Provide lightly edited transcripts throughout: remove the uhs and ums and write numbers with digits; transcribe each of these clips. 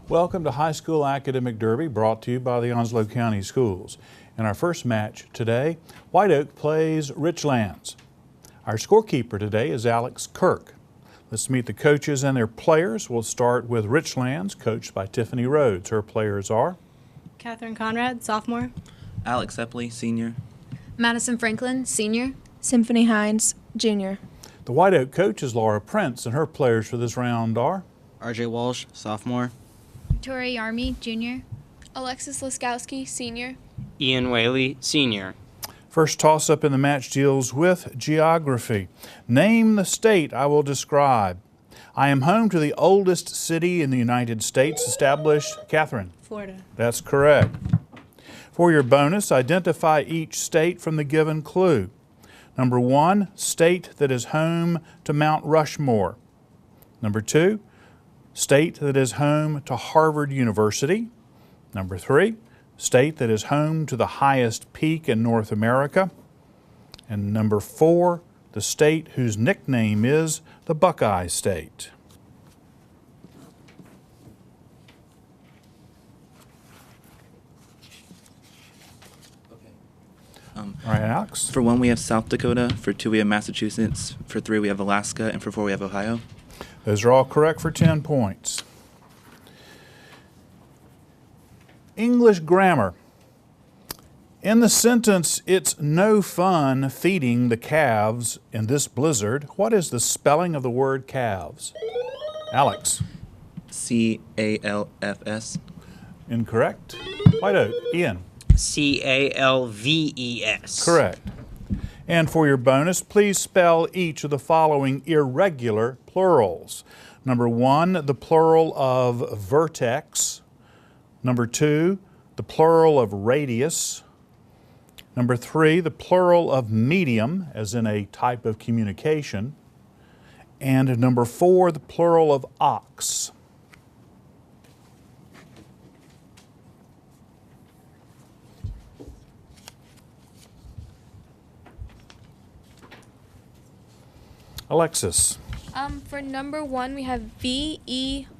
Welcome to High School Academic Derby, brought to you by the Onslow County Schools. In our first match today, White Oak plays Richlands. Our scorekeeper today is Alex Kirk. Let's meet the coaches and their players. We'll start with Richlands, coached by Tiffany Rhodes. Her players are Catherine Conrad, sophomore. Alex Epley, senior. Madison Franklin, senior. Symphony Hines, junior. The White Oak coach is Laura Prince, and her players for this round are RJ Walsh, sophomore. Victoria Yarmy, junior. Alexis Laskowski, senior. Ian Whaley, senior. First toss-up in the match deals with geography. Name the state I will describe. I am home to the oldest city in the United States established. Catherine? Florida. That's correct. For your bonus, identify each state from the given clue. Number 1, state that is home to Mount Rushmore. Number 2, state that is home to Harvard University. Number 3, state that is home to the highest peak in North America. And number 4, the state whose nickname is the Buckeye State. All right, Alex. For 1, we have South Dakota. For 2, we have Massachusetts. For 3, we have Alaska. And for 4, we have Ohio. Those are all correct for 10 points. English grammar. In the sentence, it's no fun feeding the calves in this blizzard, what is the spelling of the word calves? Alex. C-A-L-F-S. Incorrect. White Oak. Ian. C-A-L-V-E-S. Correct. And for your bonus, please spell each of the following irregular plurals. Number 1, the plural of vertex. Number 2, the plural of radius. Number 3, the plural of medium, as in a type of communication. And number 4, the plural of ox. Alexis. For number 1, we have V-E-R-T-I-C-E-S.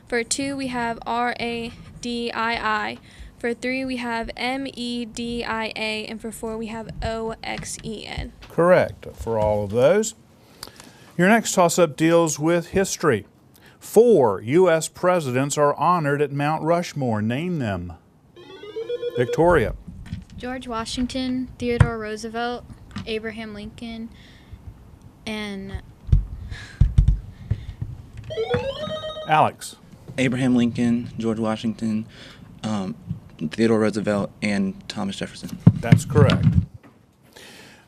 For 2, we have R-A-D-I-I. For 3, we have M-E-D-I-A. And for 4, we have O-X-E-N. Correct for all of those. Your next toss-up deals with history. 4 U.S. presidents are honored at Mount Rushmore. Name them. Victoria. George Washington, Theodore Roosevelt, Abraham Lincoln, and Alex. Abraham Lincoln, George Washington, Theodore Roosevelt, and Thomas Jefferson. That's correct.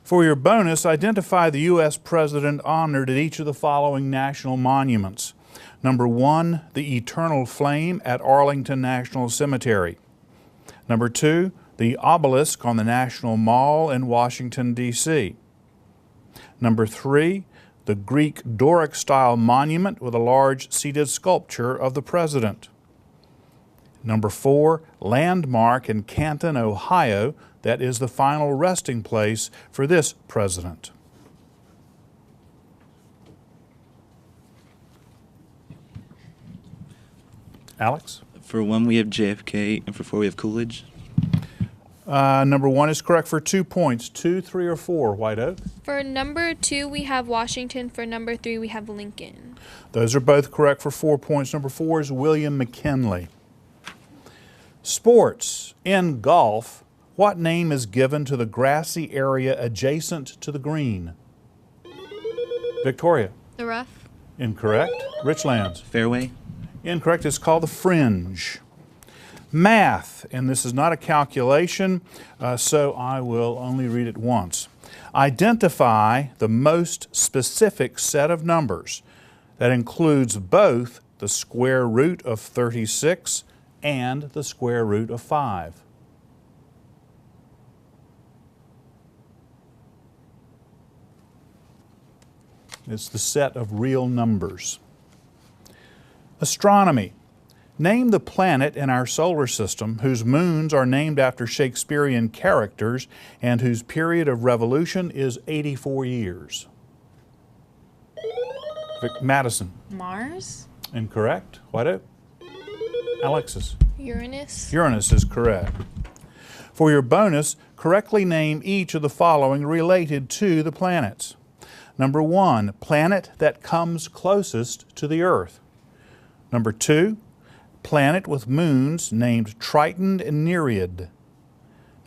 For your bonus, identify the U.S. president honored at each of the following national monuments. Number 1, the Eternal Flame at Arlington National Cemetery. Number 2, the obelisk on the National Mall in Washington, D.C. Number 3, the Greek Doric-style monument with a large seated sculpture of the president. Number 4, landmark in Canton, Ohio, that is the final resting place for this president. Alex? For 1, we have JFK. And for 4, we have Coolidge. Number 1 is correct for 2 points. 2, 3, or 4, White Oak? For number 2, we have Washington. For number 3, we have Lincoln. Those are both correct for 4 points. Number 4 is William McKinley. Sports. In golf, what name is given to the grassy area adjacent to the green? Victoria. the rough. Incorrect. Richlands. Fairway. Incorrect. It's called the fringe. Math, and this is not a calculation, so I will only read it once. Identify the most specific set of numbers that includes both the square root of 36 and the square root of 5. It's the set of real numbers. Astronomy. Name the planet in our solar system whose moons are named after Shakespearean characters and whose period of revolution is 84 years. Madison. Mars? Incorrect. White Oak. Alexis. Uranus. Uranus is correct. For your bonus, correctly name each of the following related to the planets. Number 1, planet that comes closest to the Earth. Number 2, planet with moons named Triton and Nereid.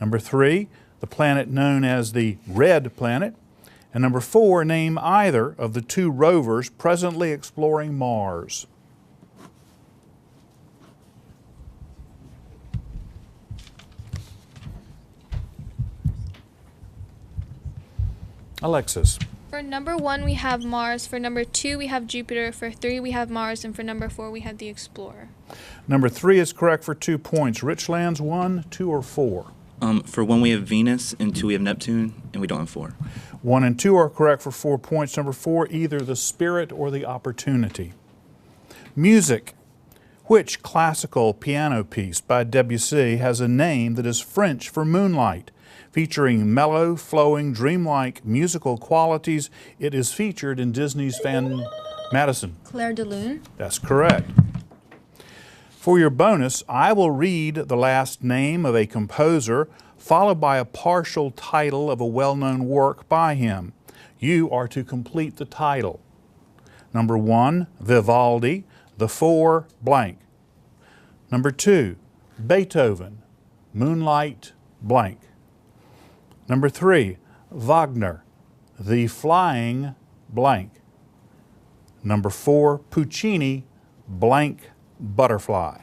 Number 3, the planet known as the Red Planet. And number 4, name either of the 2 rovers presently exploring Mars. Alexis. For number 1, we have Mars. For number 2, we have Jupiter. For 3, we have Mars. And for number 4, we have the Explorer. Number 3 is correct for 2 points. Richlands, 1, 2, or 4? For 1 we have Venus, and 2 we have Neptune, and we don't have 4. 1 and 2 are correct for 4 points. Number 4, either the Spirit or the Opportunity. Music. Which classical piano piece by Debussy has a name that is French for moonlight? Featuring mellow, flowing, dreamlike musical qualities, it is featured in Disney's Madison. Claire de Lune. That's correct. For your bonus, I will read the last name of a composer, followed by a partial title of a well-known work by him. You are to complete the title. Number 1, Vivaldi, the 4, blank. Number 2, Beethoven, Moonlight, blank. Number 3, Wagner, The Flying, blank. Number 4, Puccini, blank, Butterfly.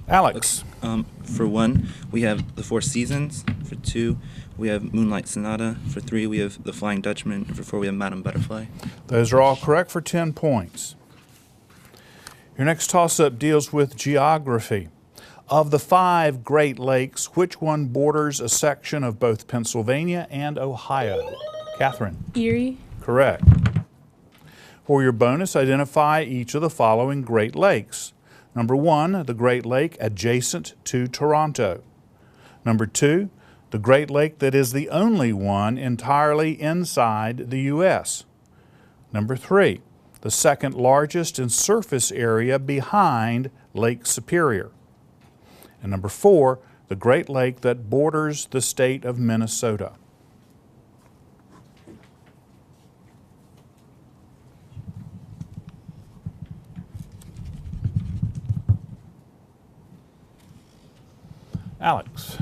Alex. For 1, we have The Four Seasons. For 2, we have Moonlight Sonata. For 3, we have The Flying Dutchman. And for 4, we have Madame Butterfly. Those are all correct for 10 points. Your next toss-up deals with geography. Of the 5 Great Lakes, which one borders a section of both Pennsylvania and Ohio? Catherine. Erie. Correct. For your bonus, identify each of the following Great Lakes. Number 1, the Great Lake adjacent to Toronto. Number 2, the Great Lake that is the only one entirely inside the U.S. Number 3, the second largest in surface area behind Lake Superior. And number 4, the Great Lake that borders the state of Minnesota. Alex.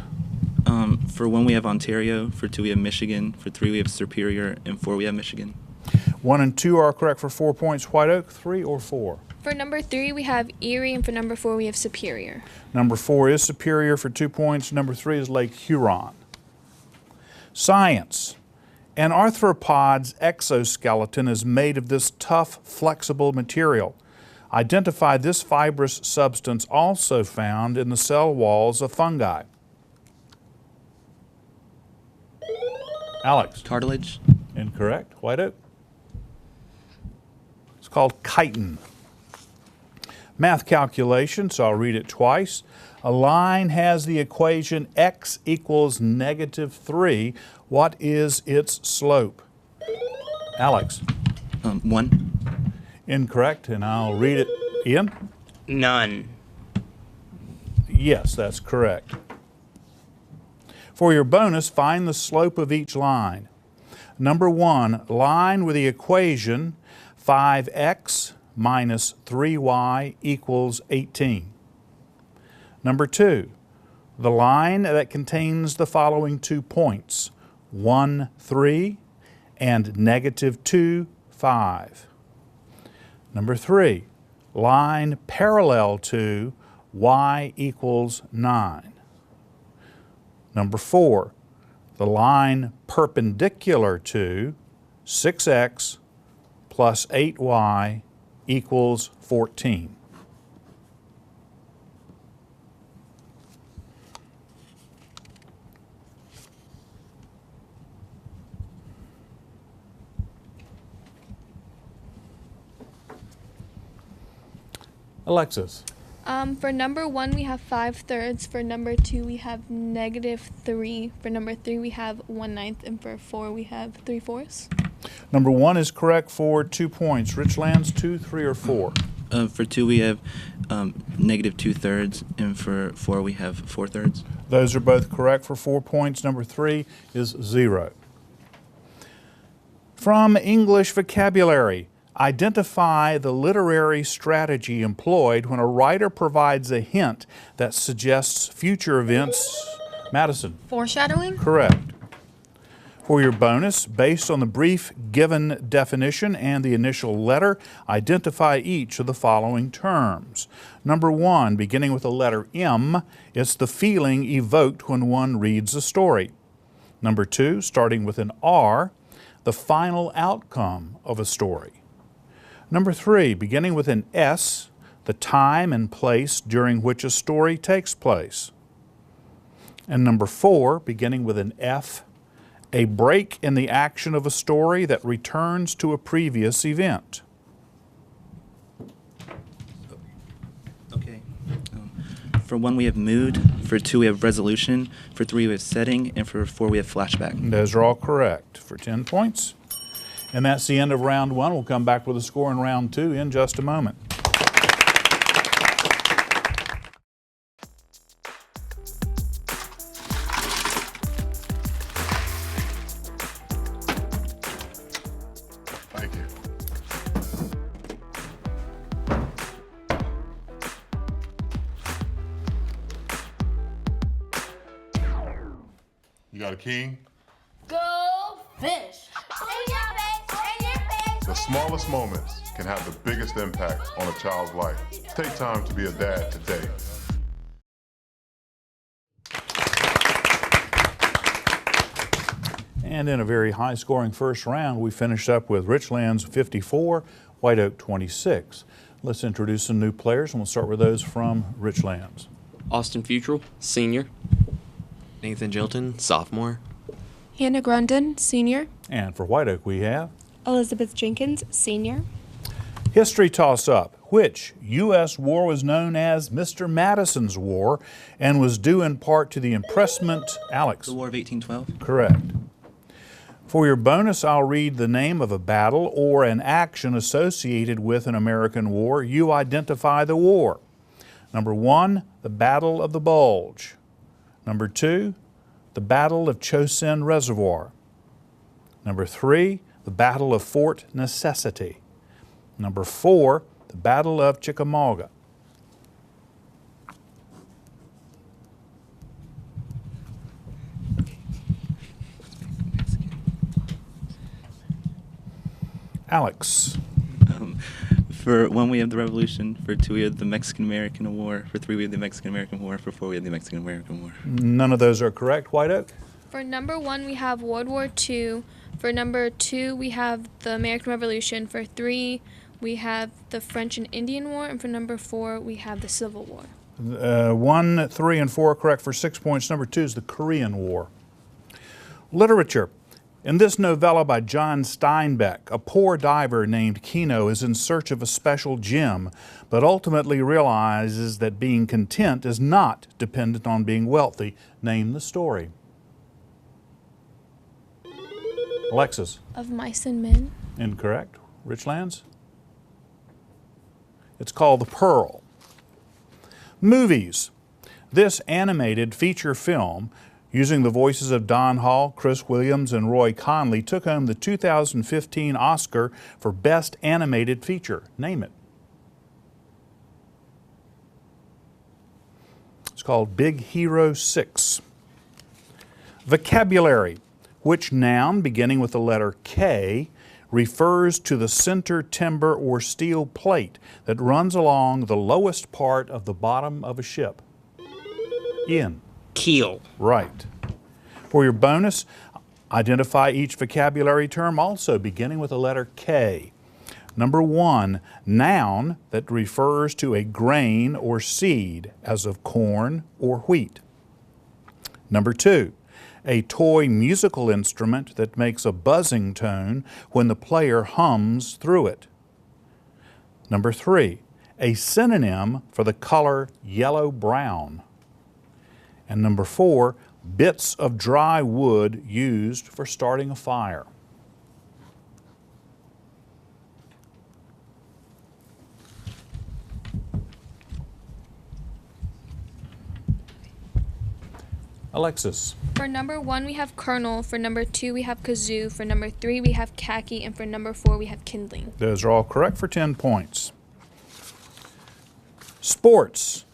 For 1, we have Ontario. For 2, we have Michigan. For 3, we have Superior. And 4, we have Michigan. 1 and 2 are correct for 4 points. White Oak, 3 or 4? For number 3, we have Erie. And for number 4, we have Superior. Number 4 is Superior for 2 points. Number 3 is Lake Huron. Science. An arthropod's exoskeleton is made of this tough, flexible material. Identify this fibrous substance also found in the cell walls of fungi. Alex. Cartilage. Incorrect. White Oak. It's called chitin. Math calculation, so I'll read it twice. A line has the equation x equals -3. What is its slope? Alex. 1. Incorrect, and I'll read it. Ian? None. Yes, that's correct. For your bonus, find the slope of each line. Number 1, line with the equation 5x minus 3y equals 18. Number 2, the line that contains the following 2 points, 1, 3, and -2, 5. Number 3, line parallel to y equals 9. Number 4, the line perpendicular to 6x plus 8y equals 14. Alexis. For number 1, we have 5/3. For number 2, we have -3. For number 3, we have 1/9. And for 4, we have 3/4. Number 1 is correct for 2 points. Richlands, 2, 3, or 4? For 2, we have -2/3, and for 4, we have 4/3. Those are both correct for 4 points. Number 3 is 0. From English vocabulary, identify the literary strategy employed when a writer provides a hint that suggests future events. Madison. Foreshadowing? Correct. For your bonus, based on the brief given definition and the initial letter, identify each of the following terms. Number 1, beginning with the letter M, it's the feeling evoked when one reads a story. Number 2, starting with an R, the final outcome of a story. Number 3, beginning with an S, the time and place during which a story takes place. And number 4, beginning with an F, a break in the action of a story that returns to a previous event. Okay. For 1, we have mood. For 2, we have resolution. For 3, we have setting. And for 4, we have flashback. Those are all correct for 10 points. And that's the end of round 1. We'll come back with a score in round 2 in just a moment. Thank you. You got a king? Go fish! In your face! In your face! The smallest moments can have the biggest impact on a child's life. Take time to be a dad today. And in a very high-scoring first round, we finished up with Richlands 54, White Oak 26. Let's introduce some new players, and we'll start with those from Richlands. Austin Futrell, senior. Nathan Jilton, sophomore. Hannah Grundon, senior. And for White Oak, we have Elizabeth Jenkins, senior. history toss-up. Which U.S. war was known as Mr. Madison's War and was due in part to the impressment, Alex? The War of 1812. Correct. For your bonus, I'll read the name of a battle or an action associated with an American war. You identify the war. Number 1, the Battle of the Bulge. Number 2, the Battle of Chosin Reservoir. Number 3, the Battle of Fort Necessity. Number 4, the Battle of Chickamauga. Alex. For 1, we have the Revolution. For 2, we have the Mexican-American War. For 3, we have the Mexican-American War. For 4, we have the Mexican-American War. None of those are correct. White Oak? For number 1, we have World War II. For number 2, we have the American Revolution. For 3, we have the French and Indian War. And for number 4, we have the Civil War. 1, 3, and 4 correct for 6 points. Number 2 is the Korean War. Literature. In this novella by John Steinbeck, a poor diver named Kino is in search of a special gem, but ultimately realizes that being content is not dependent on being wealthy. Name the story. Alexis. Of Mice and Men. Incorrect. Richlands? It's called The Pearl. Movies. This animated feature film, using the voices of Don Hall, Chris Williams, and Roy Conley, took home the 2015 Oscar for Best Animated Feature. Name it. It's called Big Hero 6. Vocabulary. Which noun, beginning with the letter K, refers to the center timber or steel plate that runs along the lowest part of the bottom of a ship? Ian. Keel. Right. For your bonus, identify each vocabulary term also beginning with the letter K. Number 1, noun that refers to a grain or seed, as of corn or wheat. Number 2, a toy musical instrument that makes a buzzing tone when the player hums through it. Number 3, a synonym for the color yellow-brown. And number 4, bits of dry wood used for starting a fire. Alexis. For number 1, we have kernel. For number 2, we have kazoo. For number 3, we have khaki. And for number 4, we have kindling. Those are all correct for 10 points. Sports.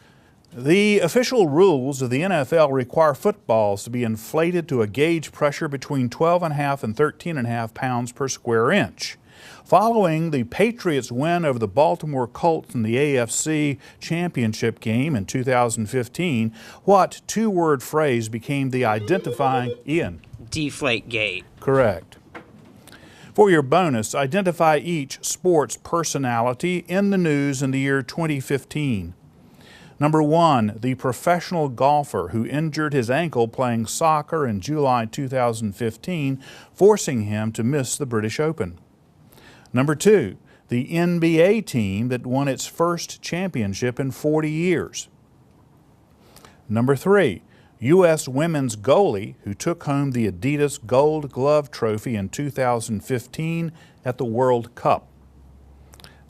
The official rules of the NFL require footballs to be inflated to a gauge pressure between 12.5 and 13.5 pounds per square inch. Following the Patriots' win over the Baltimore Colts in the AFC Championship game in 2015, what two-word phrase became the identifying Ian? Deflate gate. Correct. For your bonus, identify each sports personality in the news in the year 2015. Number 1, the professional golfer who injured his ankle playing soccer in July 2015, forcing him to miss the British Open. Number 2, the NBA team that won its first championship in 40 years. Number 3, U.S. women's goalie who took home the Adidas Gold Glove Trophy in 2015 at the World Cup.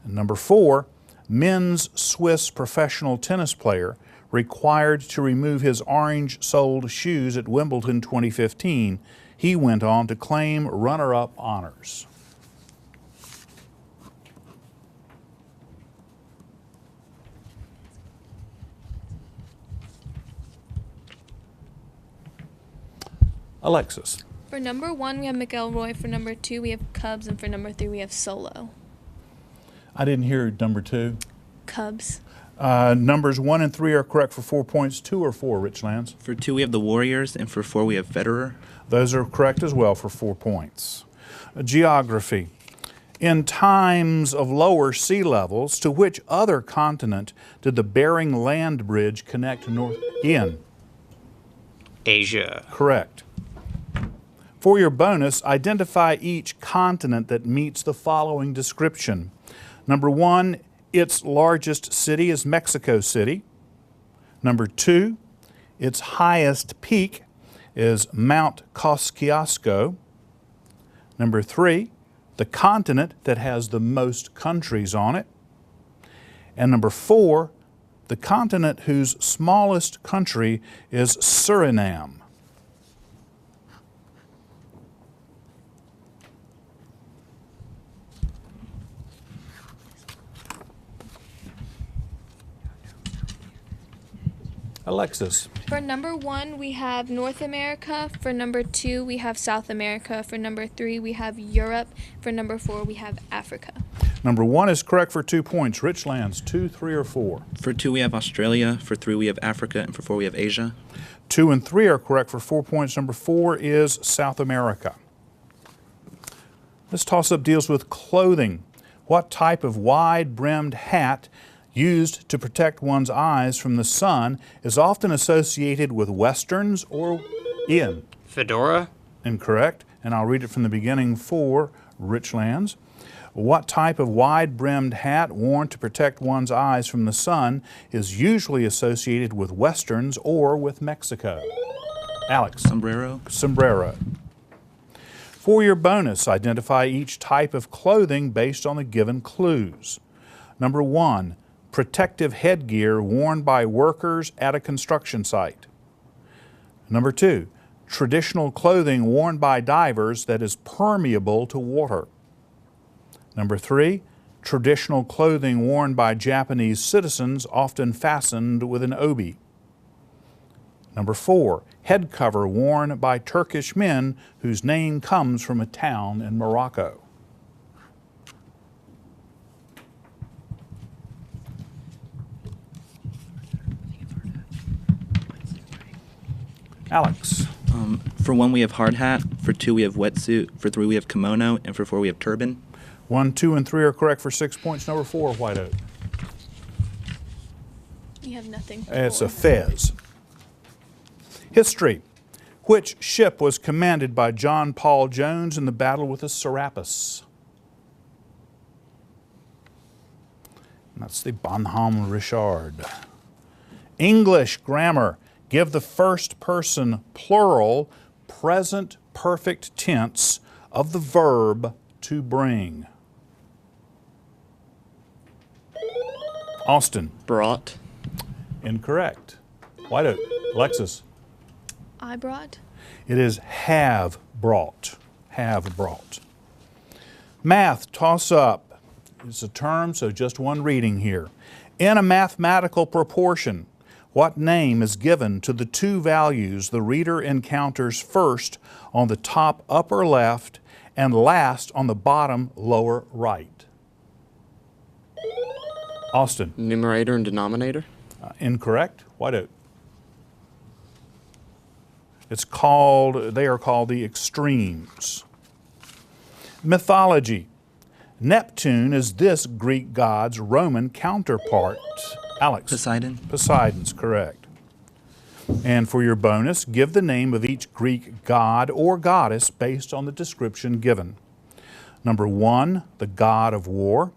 And number 4, men's Swiss professional tennis player required to remove his orange-soled shoes at Wimbledon 2015. He went on to claim runner-up honors. Alexis. For number 1, we have McElroy. For number 2, we have Cubs. And for number 3, we have Solo. I didn't hear number 2. Cubs. Numbers 1 and 3 are correct for 4 points. 2 or 4, Richlands? For 2, we have the Warriors, and for 4, we have Federer. Those are correct as well for 4 points. Geography. In times of lower sea levels, to which other continent did the Bering Land Bridge connect North? Ian? Asia. Correct. For your bonus, identify each continent that meets the following description. Number 1, its largest city is Mexico City. Number 2, its highest peak is Mount Kosciuszko. Number 3, the continent that has the most countries on it. And number 4, the continent whose smallest country is Suriname. Alexis. For number 1, we have North America. For number 2, we have South America. For number 3, we have Europe. For number 4, we have Africa. Number 1 is correct for 2 points. Richlands, 2, 3, or 4? For 2, we have Australia. For 3, we have Africa. And for 4, we have Asia. 2 and 3 are correct for 4 points. Number 4 is South America. This toss-up deals with clothing. What type of wide-brimmed hat used to protect one's eyes from the sun is often associated with westerns or Ian? Fedora. Incorrect. And I'll read it from the beginning for Richlands. What type of wide-brimmed hat worn to protect one's eyes from the sun is usually associated with westerns or with Mexico? Alex. Sombrero. Sombrero. For your bonus, identify each type of clothing based on the given clues. Number 1, protective headgear worn by workers at a construction site. Number 2, traditional clothing worn by divers that is permeable to water. Number 3, traditional clothing worn by Japanese citizens, often fastened with an obi. Number 4, head cover worn by Turkish men whose name comes from a town in Morocco. Alex. For 1, we have hard hat. For 2, we have wetsuit. For 3, we have kimono. And for 4, we have turban. 1, 2, and 3 are correct for 6 points. Number 4, White Oak. You have nothing. It's a fez. History. Which ship was commanded by John Paul Jones in the battle with the Serapis? That's the Bonhomme Richard. English grammar. Give the first person plural present perfect tense of the verb to bring. Austin. Brought. Incorrect. White Oak. Alexis. I brought. It is have brought. Have brought. Math, toss up. It's a term, so just one reading here. In a mathematical proportion, what name is given to the two values the reader encounters first on the top upper left and last on the bottom lower right? Austin. Numerator and denominator. Incorrect. White Oak. They are called the extremes. Mythology. Neptune is this Greek god's Roman counterpart. Alex. Poseidon. Poseidon's correct. And for your bonus, give the name of each Greek god or goddess based on the description given. Number 1, the god of war.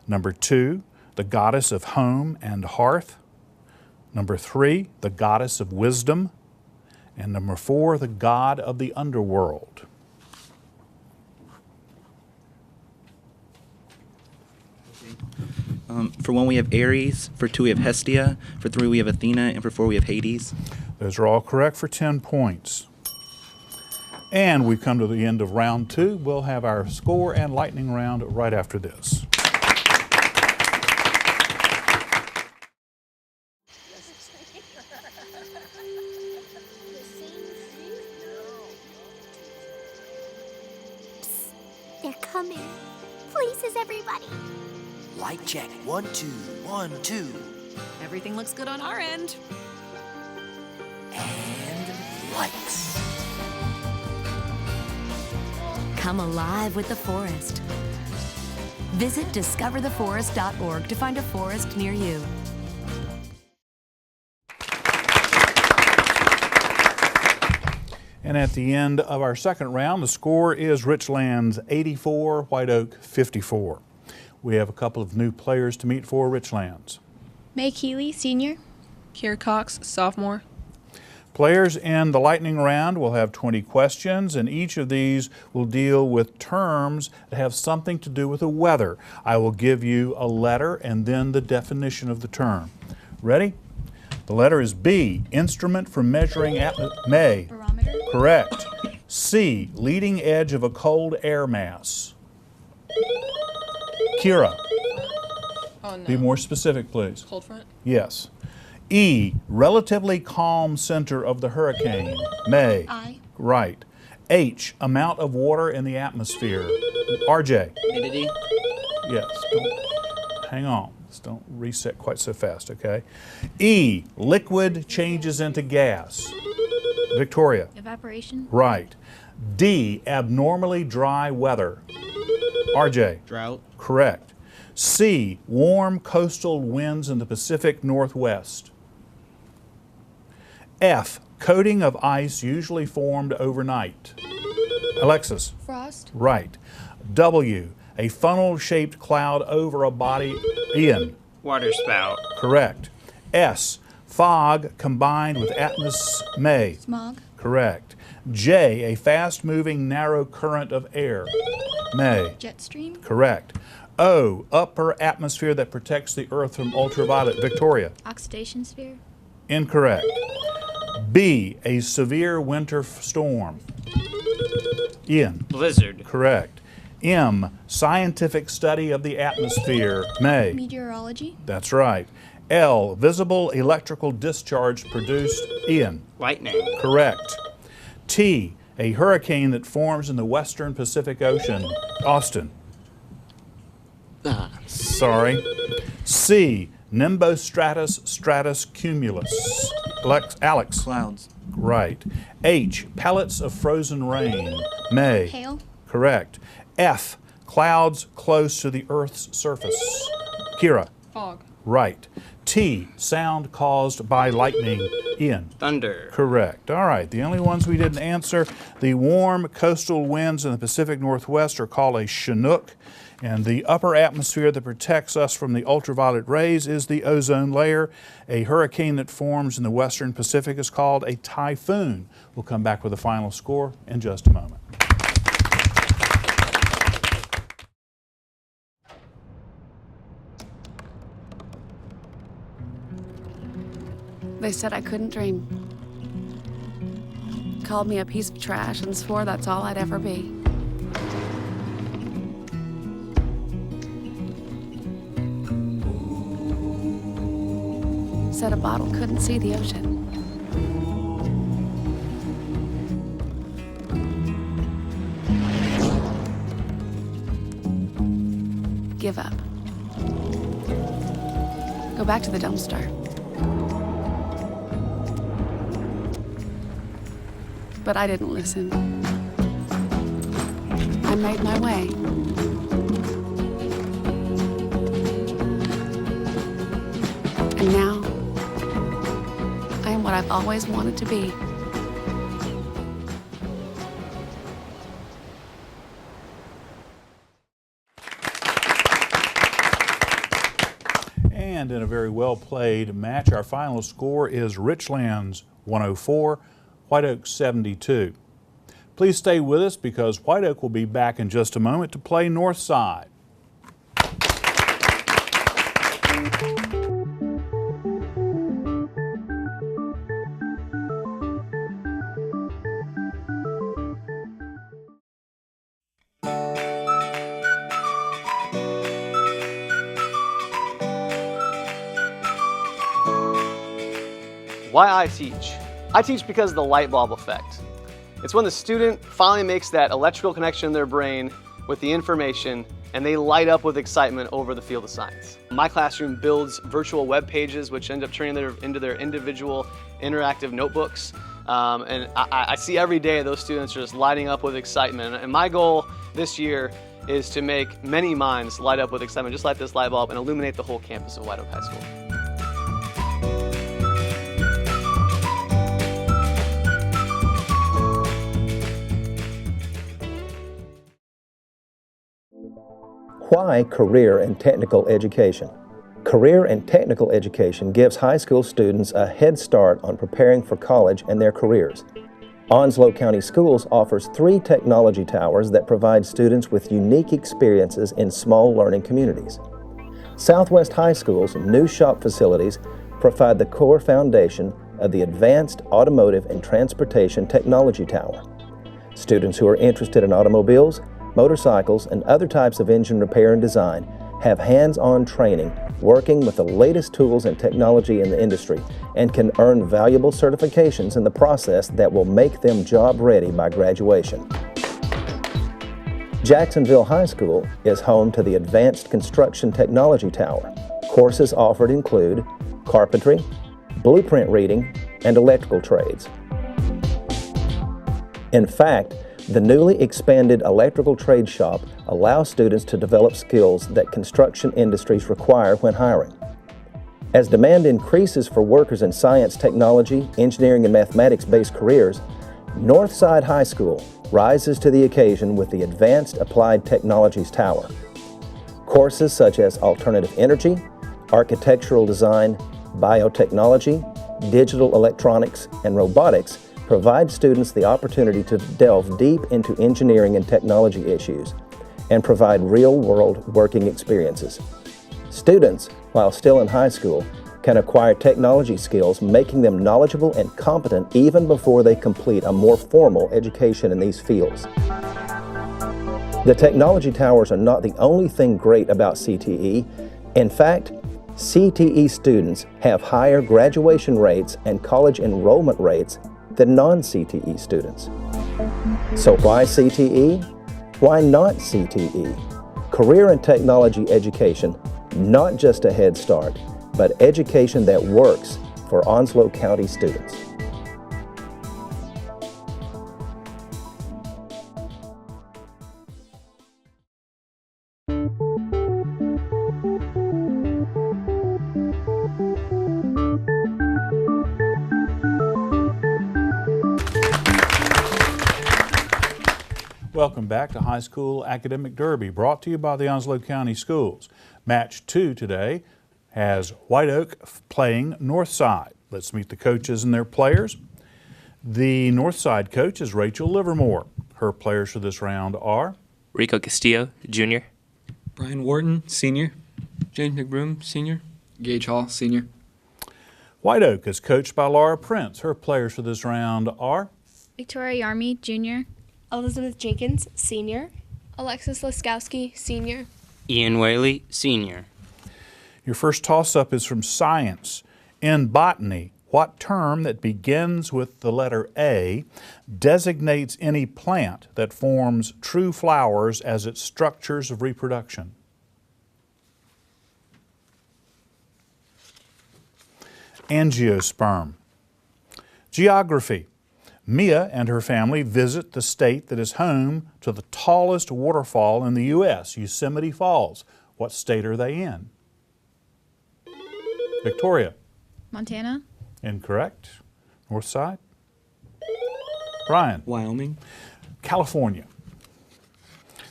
Number 2, the goddess of home and hearth. Number 3, the goddess of wisdom. And number 4, the god of the underworld. For 1 we have Ares, for 2 we have Hestia, for 3 we have Athena, and for 4 we have Hades. Those are all correct for 10 points. And we've come to the end of round 2. We'll have our score and lightning round right after this. They're coming. Places, everybody. Light check. 1, 2, 1, 2. Everything looks good on our end. And lights. Come alive with the forest. Visit discovertheforest.org to find a forest near you. And at the end of our second round, the score is Richlands 84, White Oak 54. We have a couple of new players to meet for Richlands. May Keeley, senior. Kiera Cox, sophomore. Players in the lightning round will have 20 questions, and each of these will deal with terms that have something to do with the weather. I will give you a letter and then the definition of the term. Ready? The letter is B, instrument for measuring May. Barometer. Correct. C, leading edge of a cold air mass. Kira. Oh, no. Be more specific, please. Cold front. Yes. E, relatively calm center of the hurricane. May. I. Right. H, amount of water in the atmosphere. RJ. Humidity. Yes. Hang on. Don't reset quite so fast, okay? E, liquid changes into gas. Victoria. Evaporation. Right. D, abnormally dry weather. RJ. Drought. Correct. C, warm coastal winds in the Pacific Northwest. F, coating of ice usually formed overnight. Alexis. Frost. Right. W, a funnel-shaped cloud over a body. Ian. Water spout. Correct. S, fog combined with May. Smog. Correct. J, a fast-moving narrow current of air. May. Jet stream. Correct. O, upper atmosphere that protects the earth from ultraviolet. Victoria. Oxidation sphere. Incorrect. B, a severe winter storm. Ian. Blizzard. Correct. M, scientific study of the atmosphere. May. Meteorology. That's right. L, visible electrical discharge produced. Ian. Lightning. Correct. T, a hurricane that forms in the western Pacific Ocean. Austin. Sorry. C, nimbostratus, stratus, cumulus. Alex. Clouds. Right. H, pellets of frozen rain. May. Hail. Correct. F, clouds close to the Earth's surface. Kira. Fog. Right. T, sound caused by lightning. Ian. Thunder. Correct. All right. The only ones we didn't answer, the warm coastal winds in the Pacific Northwest are called a Chinook, And the upper atmosphere that protects us from the ultraviolet rays is the ozone layer. A hurricane that forms in the western Pacific is called a typhoon. We'll come back with a final score in just a moment. They said I couldn't dream. Called me a piece of trash and swore that's all I'd ever be. Said a bottle couldn't see the ocean. Give up. Go back to the dumpster. But I didn't listen. I made my way. And now, I am what I've always wanted to be. And in a very well played match, our final score is Richlands 104, White Oak 72. Please stay with us because White Oak will be back in just a moment to play Northside. Why I teach? I teach because of the light bulb effect. It's when the student finally makes that electrical connection in their brain with the information and they light up with excitement over the field of science. My classroom builds virtual web pages which end up turning into their individual interactive notebooks. And I see every day those students are just lighting up with excitement. And my goal this year is to make many minds light up with excitement, just like this light bulb, and illuminate the whole campus of White Oak High School. Why career and technical education? Career and technical education gives high school students a head start on preparing for college and their careers. Onslow County Schools offers 3 technology towers that provide students with unique experiences in small learning communities. Southwest High School's new shop facilities provide the core foundation of the Advanced Automotive and Transportation Technology Tower. Students who are interested in automobiles, motorcycles, and other types of engine repair and design have hands-on training working with the latest tools and technology in the industry and can earn valuable certifications in the process that will make them job ready by graduation. Jacksonville High School is home to the Advanced Construction Technology Tower. Courses offered include carpentry, blueprint reading, and electrical trades. In fact, the newly expanded electrical trade shop allows students to develop skills that construction industries require when hiring. As demand increases for workers in science, technology, engineering, and mathematics-based careers, Northside High School rises to the occasion with the Advanced Applied Technologies Tower. Courses such as alternative energy, architectural design, biotechnology, digital electronics, and robotics provide students the opportunity to delve deep into engineering and technology issues and provide real-world working experiences. Students, while still in high school, can acquire technology skills, making them knowledgeable and competent even before they complete a more formal education in these fields. The technology towers are not the only thing great about CTE. In fact, CTE students have higher graduation rates and college enrollment rates than non-CTE students. So why CTE? Why not CTE? Career and technology education, not just a head start, but education that works for Onslow County students. Welcome back to High School Academic Derby, brought to you by the Onslow County Schools. Match 2 today has White Oak playing Northside. Let's meet the coaches and their players. The Northside coach is Rachel Livermore. Her players for this round are Rico Castillo, Jr. Brian Wharton, Senior. James McBroom, Senior. Gage Hall, Senior. White Oak is coached by Laura Prince. Her players for this round are Victoria Yarmy, Jr. Elizabeth Jenkins, Senior. Alexis Laskowski, Senior. Ian Whaley, Senior. Your first toss-up is from science. In botany, what term that begins with the letter A designates any plant that forms true flowers as its structures of reproduction? Angiosperm. Geography. Mia and her family visit the state that is home to the tallest waterfall in the U.S., Yosemite Falls. What state are they in? Victoria. Montana. Incorrect. Northside. Brian. Wyoming. California.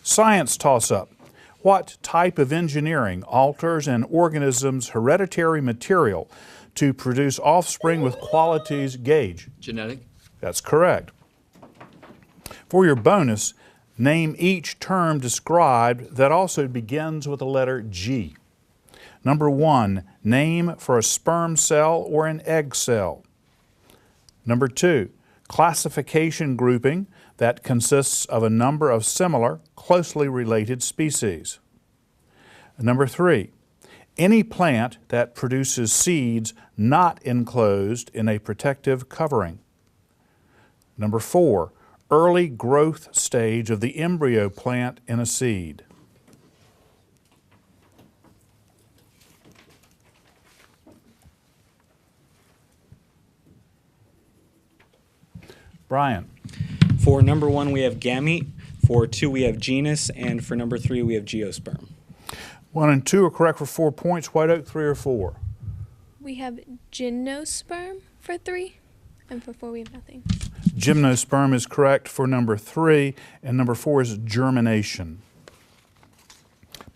Science toss-up. What type of engineering alters an organism's hereditary material to produce offspring with qualities? Gage. Genetic. That's correct. For your bonus, name each term described that also begins with the letter G. Number 1, name for a sperm cell or an egg cell. Number 2, classification grouping that consists of a number of similar, closely related species. Number 3, any plant that produces seeds not enclosed in a protective covering. Number 4, early growth stage of the embryo plant in a seed. Brian. For number 1, we have gamete. For 2, we have genus. And for number 3, we have geosperm. 1 and 2 are correct for 4 points. White Oak, 3 or 4? We have gymnosperm for 3, and for 4 we have nothing. Gymnosperm is correct for number 3, and number 4 is germination.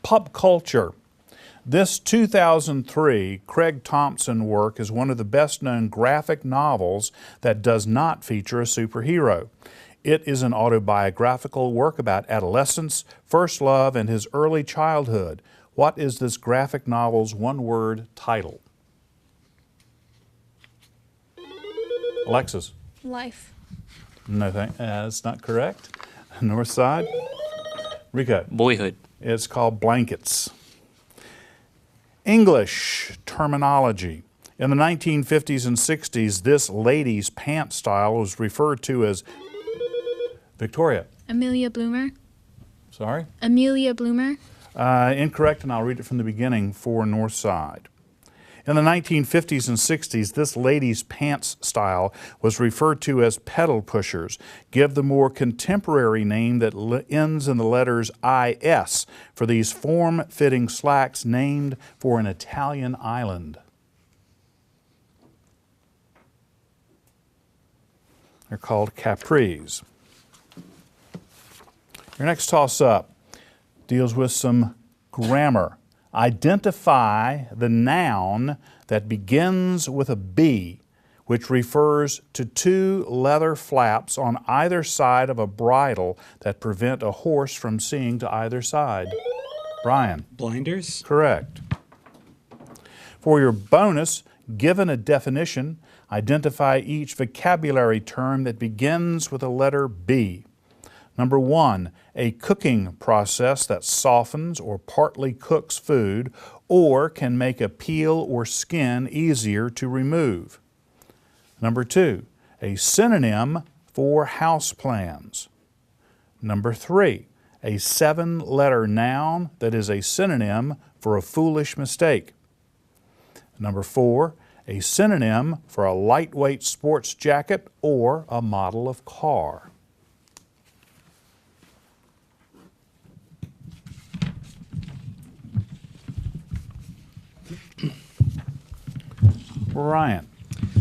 Pop culture. This 2003 Craig Thompson work is one of the best-known graphic novels that does not feature a superhero. It is an autobiographical work about adolescence, first love, and his early childhood. What is this graphic novel's one-word title? Alexis. Life. No, that's not correct. Northside. Rico. Boyhood. It's called Blankets. English terminology. In the 1950s and 60s, this lady's pant style was referred to as Victoria. Amelia Bloomer. Sorry? Amelia Bloomer. Incorrect, and I'll read it from the beginning for Northside. In the 1950s and 60s, this lady's pants style was referred to as pedal pushers. Give the more contemporary name that ends in the letters IS for these form-fitting slacks named for an Italian island. They're called capris. Your next toss-up deals with some grammar. Identify the noun that begins with a B, which refers to 2 leather flaps on either side of a bridle that prevent a horse from seeing to either side. Brian. Blinders. Correct. For your bonus, given a definition, identify each vocabulary term that begins with a letter B. Number 1, a cooking process that softens or partly cooks food or can make a peel or skin easier to remove. Number 2, a synonym for houseplans. Number 3, a 7-letter noun that is a synonym for a foolish mistake. Number 4, a synonym for a lightweight sports jacket or a model of car. Ryan.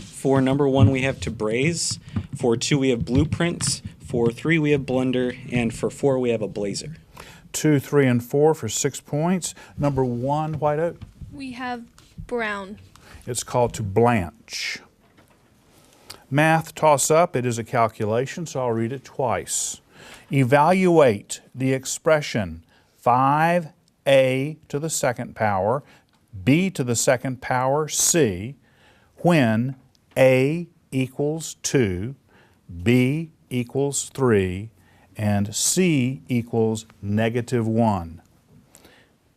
For number 1, we have to braise. For 2, we have blueprints. For For 3, we have blender, and for 4, we have a blazer. 2, 3, and 4 for 6 points. Number 1, White Oak. We have brown. It's called to blanch. Math toss-up, it is a calculation, so I'll read it twice. Evaluate the expression 5a to the second power, b to the second power, c, when a equals 2, b equals 3, and c equals -1.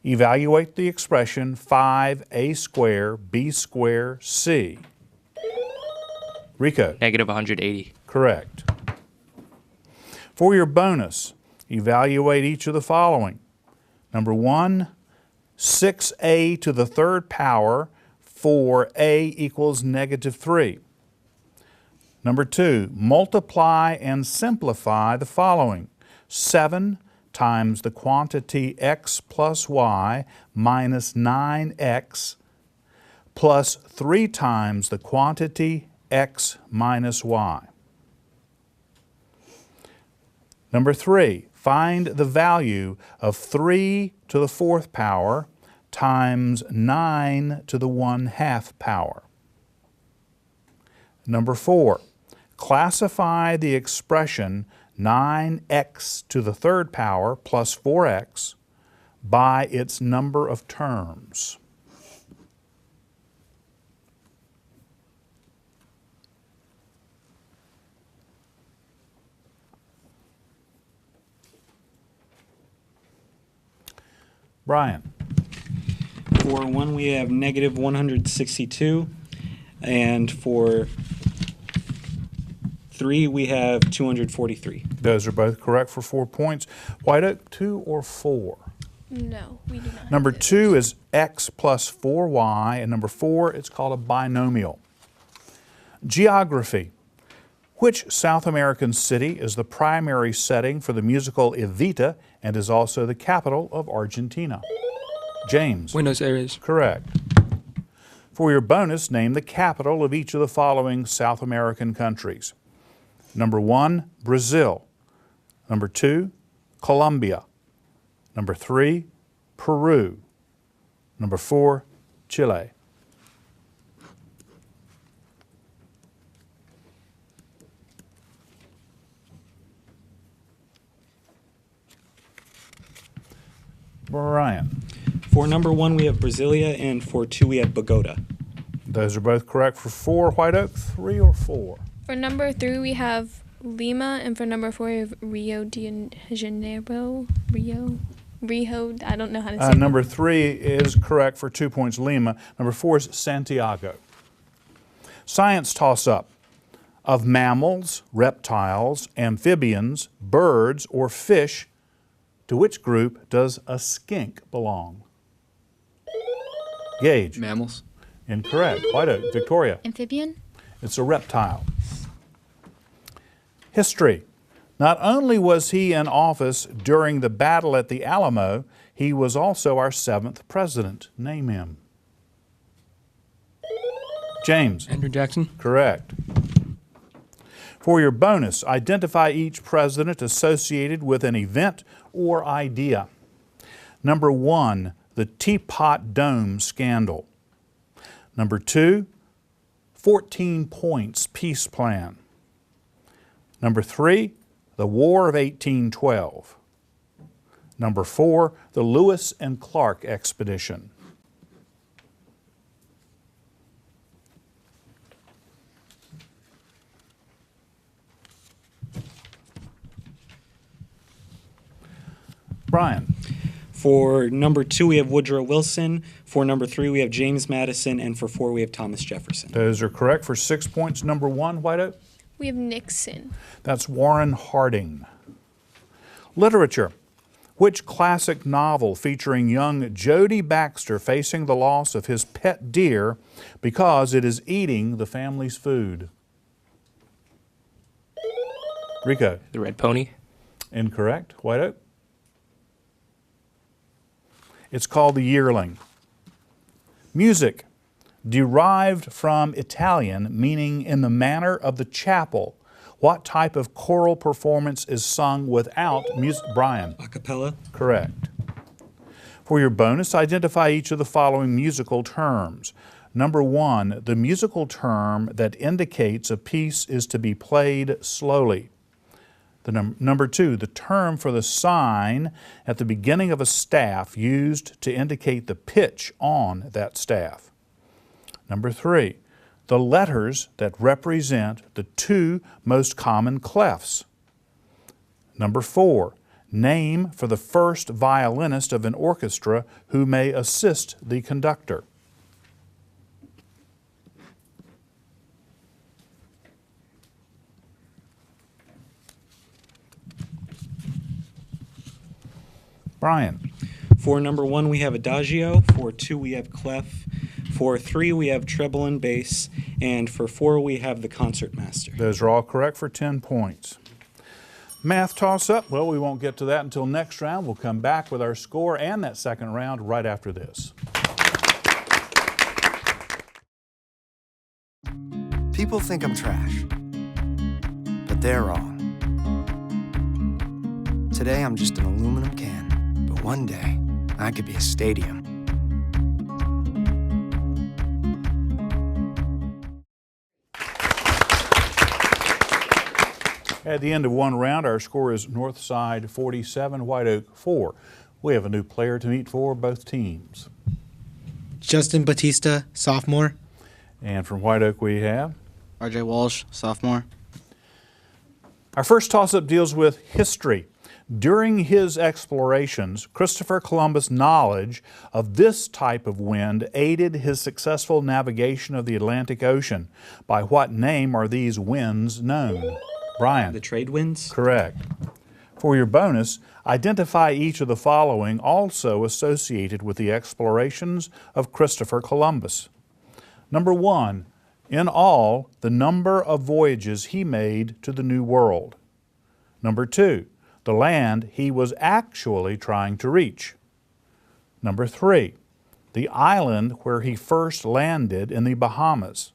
Evaluate the expression 5a squared, b squared, c. Rico. -180. Correct. For your bonus, evaluate each of the following. Number 1, 6a to the third power for a equals -3. Number 2, multiply and simplify the following. 7 times the quantity x plus y minus 9x plus 3 times the quantity x minus y. Number 3, find the value of 3 to the fourth power times 9 to the 1/2 power. Number 4, classify the expression 9x to the third power plus 4x by its number of terms. Brian. For 1, we have -162, and for 3, we have 243. Those are both correct for 4 points. White Oak, 2 or 4? No, we do not. Number 2 is x plus 4y, and number 4, it's called a binomial. Geography. Which South American city is the primary setting for the musical Evita and is also the capital of Argentina? James. Buenos Aires. Correct. For your bonus, name the capital of each of the following South American countries. Number 1, Brazil. Number 2, Colombia. Number 3, Peru. Number 4, Chile. Brian. For number 1, we have Brasilia, and for 2, we have Bogota. Those are both correct for 4. White Oak, 3 or 4? For number 3, we have Lima, and for number 4, we have Rio de Janeiro. Rio, I don't know how to say Number 3 is correct for 2 points, Lima. Number 4 is Santiago. Science toss-up. Of mammals, reptiles, amphibians, birds, or fish, to which group does a skink belong? Gage. Mammals. Incorrect. White Oak. Victoria. Amphibian? It's a reptile. History. Not only was he in office during the battle at the Alamo, he was also our 7th president. Name him. James. Andrew Jackson. Correct. For your bonus, identify each president associated with an event or idea. Number 1, the Teapot Dome scandal. Number 2, 14 Points Peace Plan. Number 3, the War of 1812. Number 4, the Lewis and Clark Expedition. Brian. For number 2, we have Woodrow Wilson. For number 3, we have James Madison. And for 4, we have Thomas Jefferson. Those are correct for 6 points. Number 1, White Oak. We have Nixon. That's Warren Harding. Literature. Which classic novel featuring young Jodie Baxter facing the loss of his pet deer because it is eating the family's food? Rico. The Red Pony. Incorrect. White Oak. It's called The Yearling. Music, derived from Italian, meaning in the manner of the chapel. What type of choral performance is sung without music? Brian. A cappella. Correct. For your bonus, identify each of the following musical terms. Number 1, the musical term that indicates a piece is to be played slowly. Number 2, the term for the sign at the beginning of a staff used to indicate the pitch on that staff. Number 3, the letters that represent the 2 most common clefs. Number 4, name for the first violinist of an orchestra who may assist the conductor. Brian. For number 1, we have adagio. For 2, we have clef. For 3, we have treble and bass. And for 4, we have the concertmaster. Those are all correct for 10 points. Math toss-up, well, we won't get to that until next round. We'll come back with our score and that second round right after this. People think I'm trash, but they're wrong. Today I'm just an aluminum can, but one day I could be a stadium. At the end of one round, our score is Northside 47, White Oak 4. We have a new player to meet for both teams. Justin Batista, sophomore. And from White Oak we have RJ Walsh, sophomore. Our first toss-up deals with history. During his explorations, Christopher Columbus' knowledge of this type of wind aided his successful navigation of the Atlantic Ocean. By what name are these winds known? Brian. The trade winds? Correct. For your bonus, identify each of the following also associated with the explorations of Christopher Columbus. Number 1, in all, the number of voyages he made to the New World. Number 2, the land he was actually trying to reach. Number 3, the island where he first landed in the Bahamas.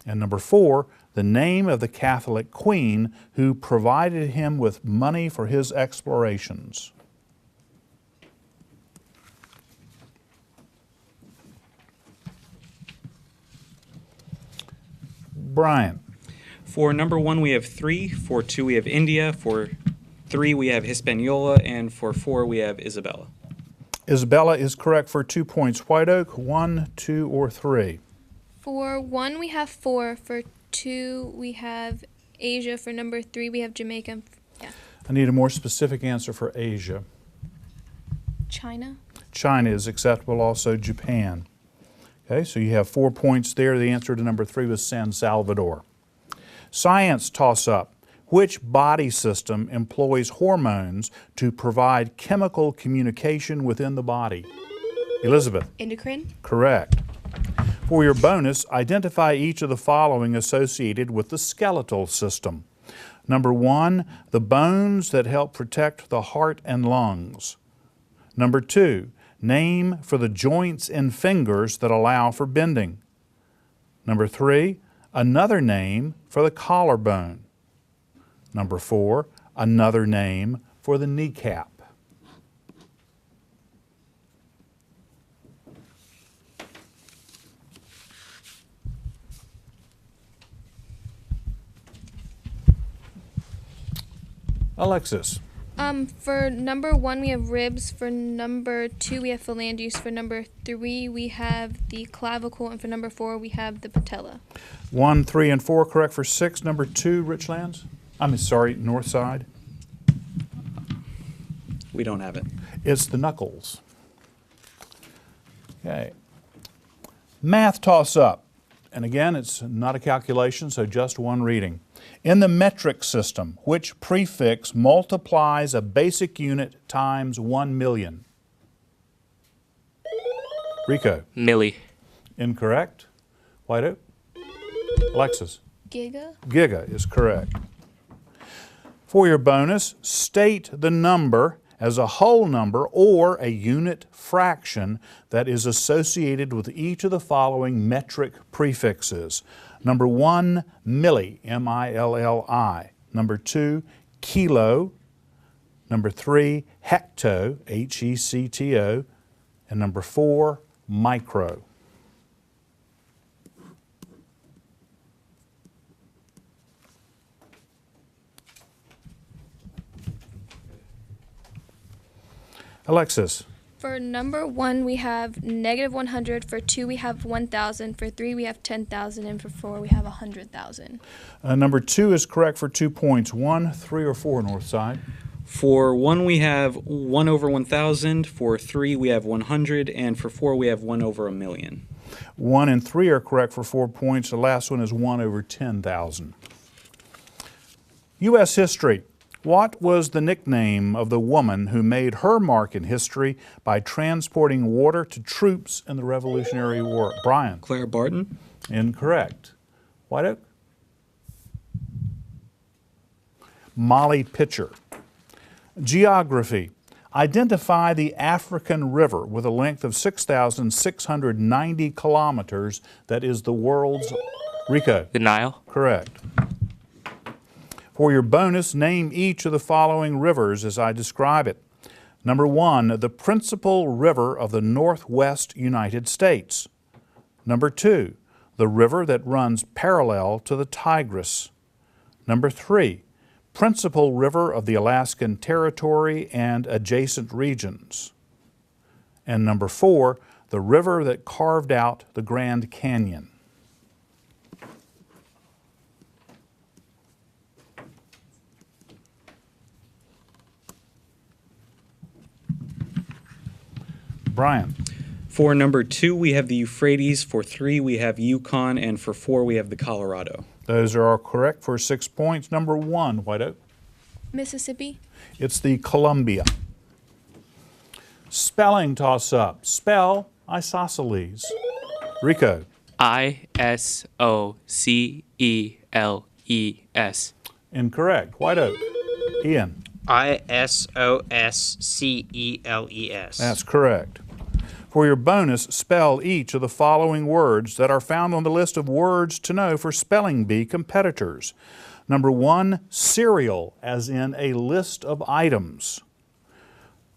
And number 4, the name of the Catholic queen who provided him with money for his explorations. Brian. For number 1, we have 3. For 2, we have India. For 3, we have Hispaniola. And for 4, we have Isabella. Isabella is correct for 2 points. White Oak, 1, 2, or 3? For 1, we have 4. For 2, we have Asia. For number 3, we have Jamaica. Yeah. I need a more specific answer for Asia. China. China is acceptable, also Japan. Okay, so you have 4 points there. The answer to number 3 was San Salvador. Science toss-up. Which body system employs hormones to provide chemical communication within the body? Elizabeth. Endocrine. Correct. For your bonus, identify each of the following associated with the skeletal system. Number 1, the bones that help protect the heart and lungs. Number 2, name for the joints in fingers that allow for bending. Number 3, another name for the collarbone. Number 4, another name for the kneecap. Alexis. For number 1, we have ribs. For number 2, we have phalanges. For number 3, we have the clavicle. And for number 4, we have the patella. 1, 3, and 4 correct for 6. Number 2, Richlands. Northside. We don't have it. It's the knuckles. Okay. Math toss-up. And again, it's not a calculation, so just one reading. In the metric system, which prefix multiplies a basic unit times 1 million? Rico. Milli. Incorrect. White Oak. Alexis. Giga. Giga is correct. For your bonus, state the number as a whole number or a unit fraction that is associated with each of the following metric prefixes. Number 1, milli, M-I-L-L-I. Number 2, kilo. Number 3, hecto, H-E-C-T-O. And number 4, micro. Alexis. For number 1, we have negative 100. For 2, we have 1,000. For 3, we have 10,000. And for 4, we have 100,000. Number 2 is correct for 2 points. 1, 3, or 4, Northside? For 1, we have 1 over 1,000. For 3, we have 100. And for 4, we have 1 over 1,000,000. 1 and 3 are correct for 4 points. The last one is 1 over 10,000. U.S. history. What was the nickname of the woman who made her mark in history by transporting water to troops in the Revolutionary War? Brian? Claire Barton. Incorrect. White Oak? Molly Pitcher. Geography. Identify the African river with a length of 6,690 kilometers that is the world's... Rico? The Nile. Correct. For your bonus, name each of the following rivers as I describe it. Number 1, the principal river of the Northwest United States. Number 2, the river that runs parallel to the Tigris. Number 3, principal river of the Alaskan Territory and adjacent regions. And number 4, the river that carved out the Grand Canyon. Brian. For number 2, we have the Euphrates. For 3, we have Yukon. And for 4, we have the Colorado. Those are all correct for 6 points. Number 1, White Oak. Mississippi. It's the Columbia. Spelling toss-up. Spell isosceles. Rico. I-S-O-C-E-L-E-S. Incorrect. White Oak. Ian. I-S-O-S-C-E-L-E-S. That's correct. For your bonus, spell each of the following words that are found on the list of words to know for Spelling Bee competitors. Number 1, cereal, as in a list of items.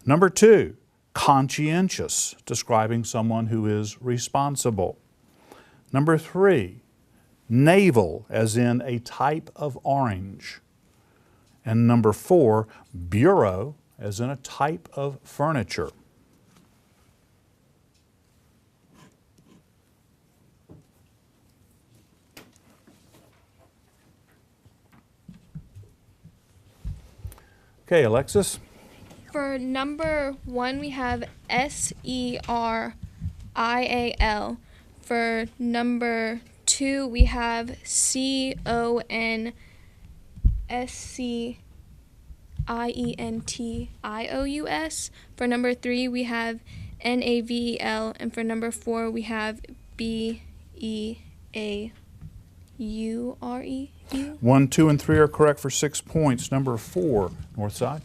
Number 2, conscientious, describing someone who is responsible. Number 3, navel, as in a type of orange. And number 4, bureau, as in a type of furniture. Okay, Alexis. For number 1, we have S-E-R-I-A-L. For number 2, we have C-O-N-S-C-I-E-N-T-I-O-U-S. For number 3, we have N-A-V-E-L. And for number 4, we have B-E-A-U-R-E. 1, 2, and 3 are correct for 6 points. Number 4, Northside.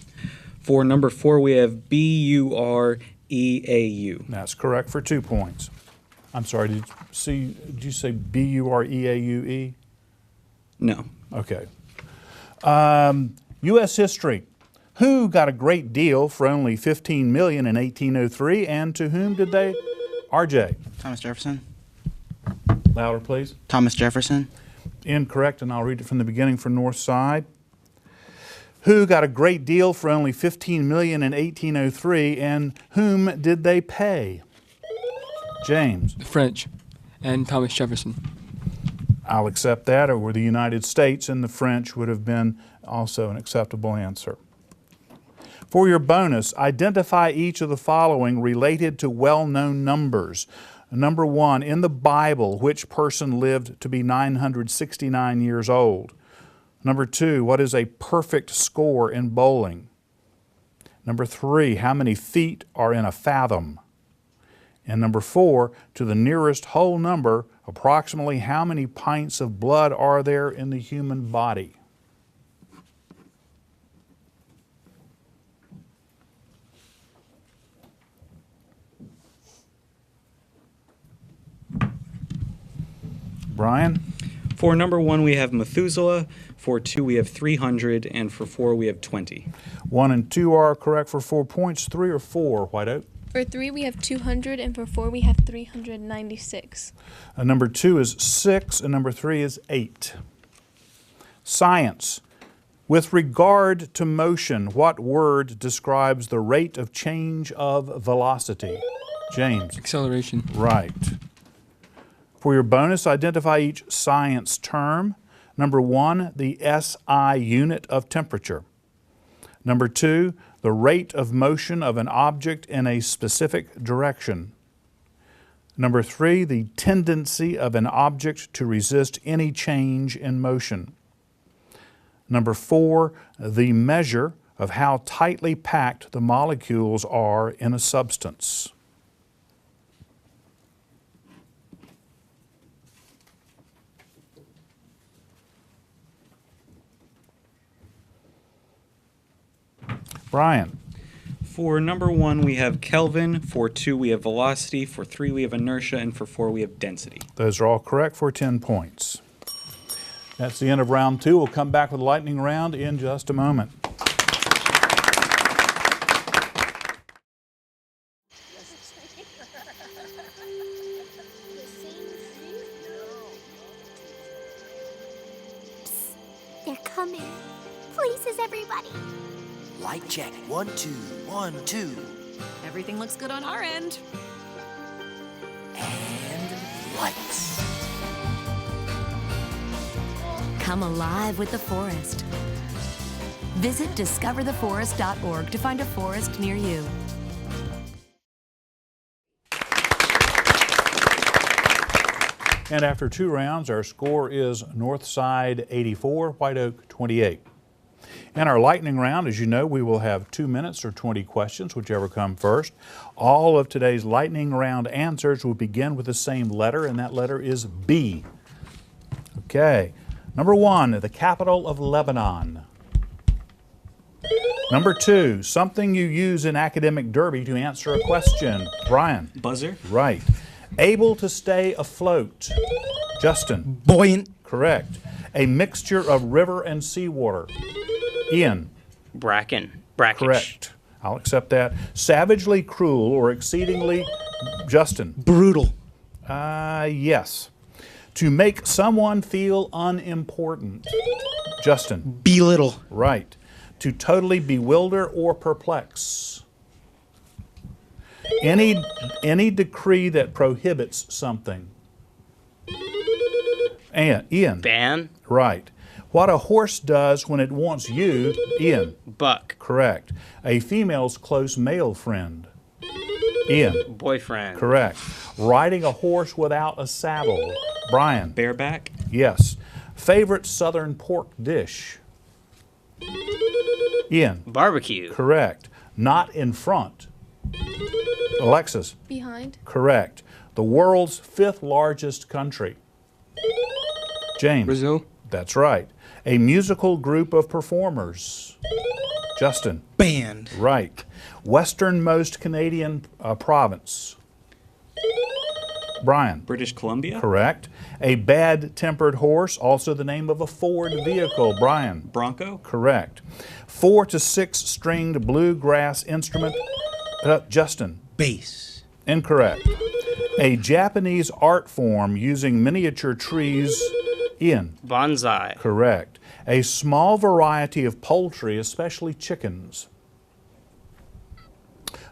For number 4, we have B-U-R-E-A-U. That's correct for 2 points. I'm sorry, did you say B-U-R-E-A-U-E? No. Okay. U.S. history. Who got a great deal for only $15 million in 1803, and to whom did they? R.J. Thomas Jefferson. Louder, please. Thomas Jefferson. Incorrect, and I'll read it from the beginning for Northside. Who got a great deal for only $15 million in 1803, and whom did they pay? James. The French and Thomas Jefferson. I'll accept that, or the United States and the French would have been also an acceptable answer. For your bonus, identify each of the following related to well-known numbers. Number 1, in the Bible, which person lived to be 969 years old? Number 2, what is a perfect score in bowling? Number 3, how many feet are in a fathom? And number 4, to the nearest whole number, approximately how many pints of blood are there in the human body? Brian? For number 1, we have Methuselah. For 2, we have 300. And for 4, we have 20. 1 and 2 are correct for 4 points. 3 or 4, White Oak? For 3, we have 200, and for 4, we have 396. Number 2 is 6, and number 3 is 8. Science. With regard to motion, what word describes the rate of change of velocity? James? Acceleration. Right. For your bonus, identify each science term. Number 1, the SI unit of temperature. Number 2, the rate of motion of an object in a specific direction. Number 3, the tendency of an object to resist any change in motion. Number 4, the measure of how tightly packed the molecules are in a substance. Brian? For number 1, we have Kelvin. For 2, we have velocity. For 3, we have inertia. And for 4, we have density. Those are all correct for 10 points. That's the end of round 2. We'll come back with the lightning round in just a moment. They're coming. Places, everybody. Light check. 1, 2, 1, 2. Everything looks good on our end. And lights. Come alive with the forest. Visit discovertheforest.org to find a forest near you. And after 2 rounds, our score is Northside 84, White Oak 28. In our lightning round, as you know, we will have 2 minutes or 20 questions, whichever come first. All of today's lightning round answers will begin with the same letter, and that letter is B. Okay. Number 1, the capital of Lebanon. Number 2, something you use in academic derby to answer a question. Brian? Buzzer. Right. Able to stay afloat. Justin? Buoyant. Correct. A mixture of river and seawater. Ian? Brackish. Correct. I'll accept that. Savagely cruel or exceedingly... Justin? Brutal. Yes. To make someone feel unimportant. Justin? Belittle. Right. To totally bewilder or perplex. Any decree that prohibits something. And Ian? Ban. Right. What a horse does when it wants you. Ian? Buck. Correct. A female's close male friend. Ian? Boyfriend. Correct. Riding a horse without a saddle. Brian? Bareback. Yes. Favorite southern pork dish. Ian? Barbecue. Correct. Not in front. Alexis? Behind. Correct. The world's 5th largest country. James? Brazil. That's right. A musical group of performers. Justin? Band. Right. Westernmost Canadian province. Brian? British Columbia. Correct. A bad-tempered horse, also the name of a Ford vehicle. Brian? Bronco. Correct. 4 to 6 stringed bluegrass instrument. Justin? Bass. Incorrect. A Japanese art form using miniature trees. Ian? Bonsai. Correct. A small variety of poultry, especially chickens.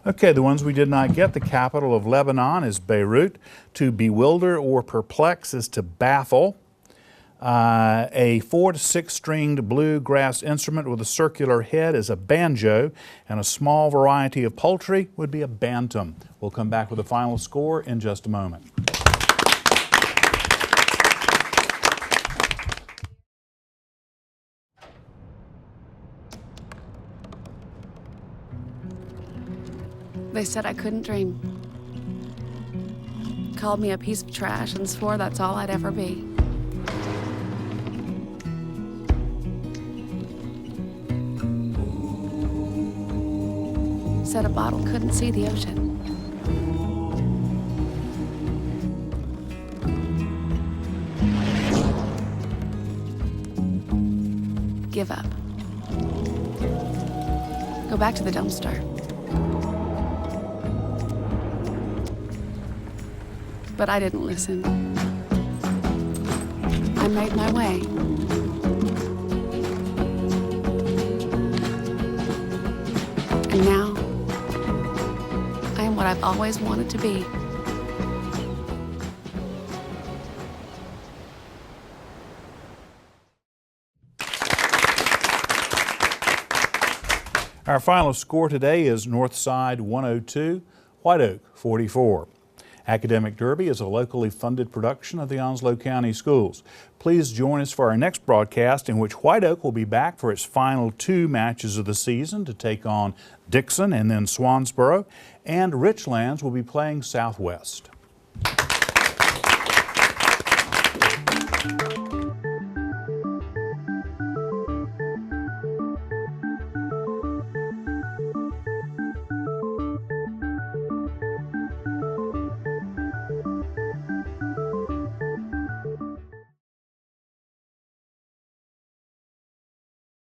Okay, the ones we did not get. The capital of Lebanon is Beirut. To bewilder or perplex is to baffle. A 4 to 6 stringed bluegrass instrument with a circular head is a banjo, and a small variety of poultry would be a bantam. We'll come back with the final score in just a moment. They said I couldn't dream. Called me a piece of trash and swore that's all I'd ever be. Said a bottle couldn't see the ocean. give up. Go back to the dumpster. But I didn't listen. I made my way. And now, I am what I've always wanted to be. Our final score today is Northside 102, White Oak 44. Academic Derby is a locally funded production of the Onslow County Schools. Please join us for our next broadcast, in which White Oak will be back for its final 2 matches of the season to take on Dixon and then Swansboro, and Richlands will be playing Southwest.